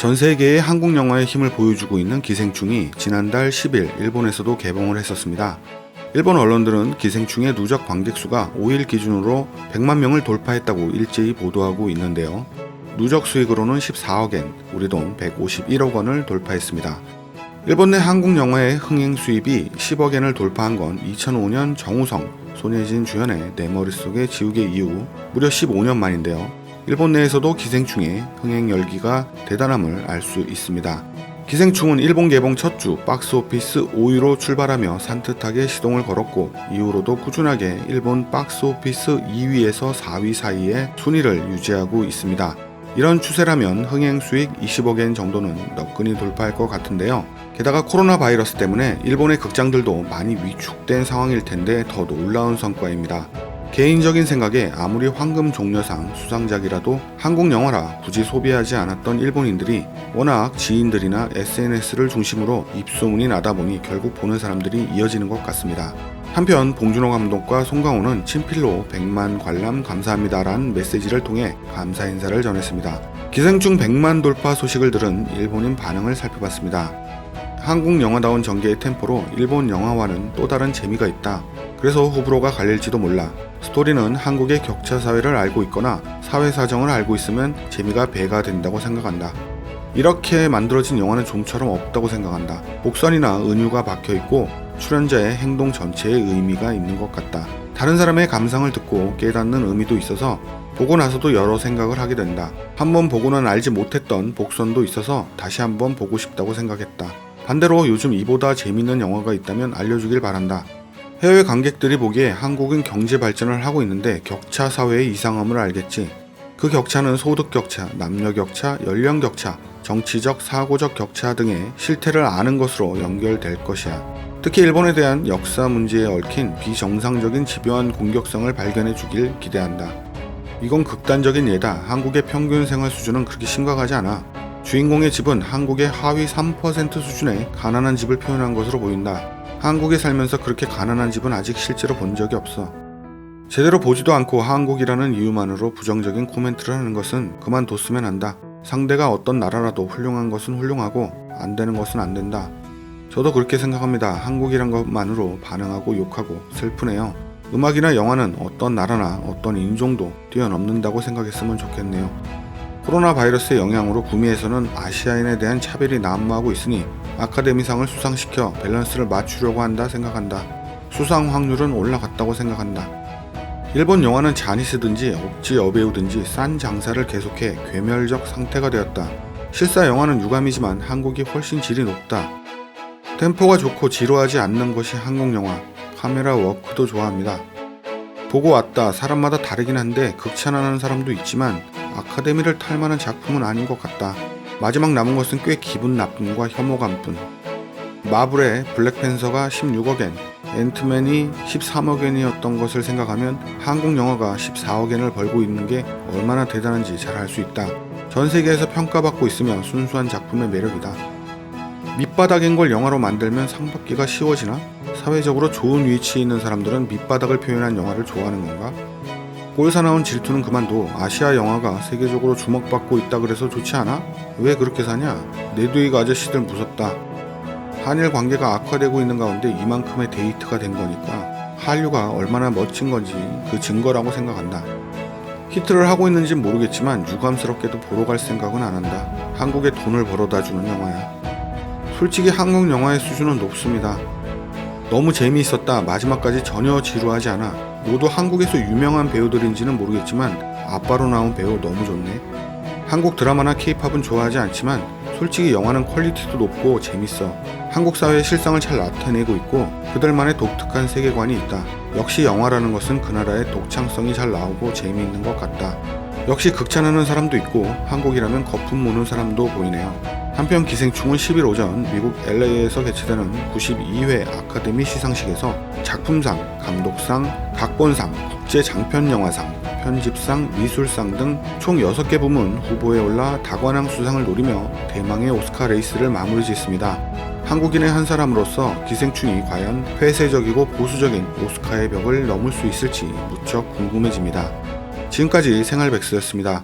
전 세계의 한국 영화의 힘을 보여주고 있는 기생충이 지난달 10일 일본에서도 개봉을 했었습니다. 일본 언론들은 기생충의 누적 관객 수가 5일 기준으로 100만 명을 돌파했다고 일제히 보도하고 있는데요. 누적 수익으로는 14억엔, 우리 돈 151억 원을 돌파했습니다. 일본 내 한국 영화의 흥행 수입이 10억엔을 돌파한 건 2005년 정우성, 손예진 주연의 내 머릿속에 지우개 이후 무려 15년 만인데요. 일본 내에서도 기생충의 흥행 열기가 대단함을 알 수 있습니다. 기생충은 일본 개봉 첫 주 박스오피스 5위로 출발하며 산뜻하게 시동을 걸었고 이후로도 꾸준하게 일본 박스오피스 2위에서 4위 사이의 순위를 유지하고 있습니다. 이런 추세라면 흥행 수익 20억엔 정도는 너끈히 돌파할 것 같은데요. 게다가 코로나 바이러스 때문에 일본의 극장들도 많이 위축된 상황일 텐데 더 놀라운 성과입니다. 개인적인 생각에 아무리 황금 종려상 수상작이라도 한국 영화라 굳이 소비하지 않았던 일본인들이 워낙 지인들이나 SNS를 중심으로 입소문이 나다 보니 결국 보는 사람들이 이어지는 것 같습니다. 한편 봉준호 감독과 송강호는 친필로 100만 관람 감사합니다라는 메시지를 통해 감사 인사를 전했습니다. 기생충 100만 돌파 소식을 들은 일본인 반응을 살펴봤습니다. 한국 영화다운 전개의 템포로 일본 영화와는 또 다른 재미가 있다. 그래서 호불호가 갈릴지도 몰라. 스토리는 한국의 격차 사회를 알고 있거나 사회 사정을 알고 있으면 재미가 배가 된다고 생각한다. 이렇게 만들어진 영화는 좀처럼 없다고 생각한다. 복선이나 은유가 박혀있고 출연자의 행동 전체에 의미가 있는 것 같다. 다른 사람의 감상을 듣고 깨닫는 의미도 있어서 보고 나서도 여러 생각을 하게 된다. 한번 보고는 알지 못했던 복선도 있어서 다시 한번 보고 싶다고 생각했다. 반대로 요즘 이보다 재밌는 영화가 있다면 알려주길 바란다. 해외 관객들이 보기에 한국은 경제 발전을 하고 있는데 격차 사회의 이상함을 알겠지. 그 격차는 소득 격차, 남녀 격차, 연령 격차, 정치적, 사고적 격차 등의 실태를 아는 것으로 연결될 것이야. 특히 일본에 대한 역사 문제에 얽힌 비정상적인 집요한 공격성을 발견해 주길 기대한다. 이건 극단적인 예다. 한국의 평균 생활 수준은 그렇게 심각하지 않아. 주인공의 집은 한국의 하위 3% 수준의 가난한 집을 표현한 것으로 보인다. 한국에 살면서 그렇게 가난한 집은 아직 실제로 본 적이 없어. 제대로 보지도 않고 한국이라는 이유만으로 부정적인 코멘트를 하는 것은 그만뒀으면 한다. 상대가 어떤 나라라도 훌륭한 것은 훌륭하고 안 되는 것은 안 된다. 저도 그렇게 생각합니다. 한국이란 것만으로 반응하고 욕하고 슬프네요. 음악이나 영화는 어떤 나라나 어떤 인종도 뛰어넘는다고 생각했으면 좋겠네요. 코로나 바이러스의 영향으로 구미에서는 아시아인에 대한 차별이 난무하고 있으니 아카데미상을 수상시켜 밸런스를 맞추려고 한다 생각한다. 수상 확률은 올라갔다고 생각한다. 일본 영화는 자니스든지 억지 여배우든지 싼 장사를 계속해 괴멸적 상태가 되었다. 실사 영화는 유감이지만 한국이 훨씬 질이 높다. 템포가 좋고 지루하지 않는 것이 한국 영화. 카메라 워크도 좋아합니다. 보고 왔다. 사람마다 다르긴 한데 극찬하는 사람도 있지만 아카데미를 탈 만한 작품은 아닌 것 같다. 마지막 남은 것은 꽤 기분 나쁨과 혐오감뿐. 마블의 블랙팬서가 16억엔, 앤트맨이 13억엔이었던 것을 생각하면 한국 영화가 14억엔을 벌고 있는 게 얼마나 대단한지 잘 알 수 있다. 전 세계에서 평가받고 있으며 순수한 작품의 매력이다. 밑바닥인 걸 영화로 만들면 상받기가 쉬워지나? 사회적으로 좋은 위치에 있는 사람들은 밑바닥을 표현한 영화를 좋아하는 건가? 꼴사나운 질투는 그만둬. 아시아 영화가 세계적으로 주목받고 있다 그래서 좋지 않아? 왜 그렇게 사냐? 내두익 아저씨들 무섭다. 한일 관계가 악화되고 있는 가운데 이만큼의 데이트가 된 거니까 한류가 얼마나 멋진 건지 그 증거라고 생각한다. 히트를 하고 있는진 모르겠지만 유감스럽게도 보러 갈 생각은 안 한다. 한국에 돈을 벌어다 주는 영화야. 솔직히 한국 영화의 수준은 높습니다. 너무 재미있었다. 마지막까지 전혀 지루하지 않아. 모두 한국에서 유명한 배우들인지는 모르겠지만 아빠로 나온 배우 너무 좋네. 한국 드라마나 케이팝은 좋아하지 않지만 솔직히 영화는 퀄리티도 높고 재밌어. 한국 사회의 실상을 잘 나타내고 있고 그들만의 독특한 세계관이 있다. 역시 영화라는 것은 그 나라의 독창성이 잘 나오고 재미있는 것 같다. 역시 극찬하는 사람도 있고 한국이라면 거품 무는 사람도 보이네요. 한편 기생충은 10일 오전 미국 LA에서 개최되는 92회 아카데미 시상식에서 작품상, 감독상, 각본상, 국제장편영화상, 편집상, 미술상 등 총 6개 부문 후보에 올라 다관왕 수상을 노리며 대망의 오스카 레이스를 마무리 짓습니다. 한국인의 한 사람으로서 기생충이 과연 폐쇄적이고 보수적인 오스카의 벽을 넘을 수 있을지 무척 궁금해집니다. 지금까지 생활백스였습니다.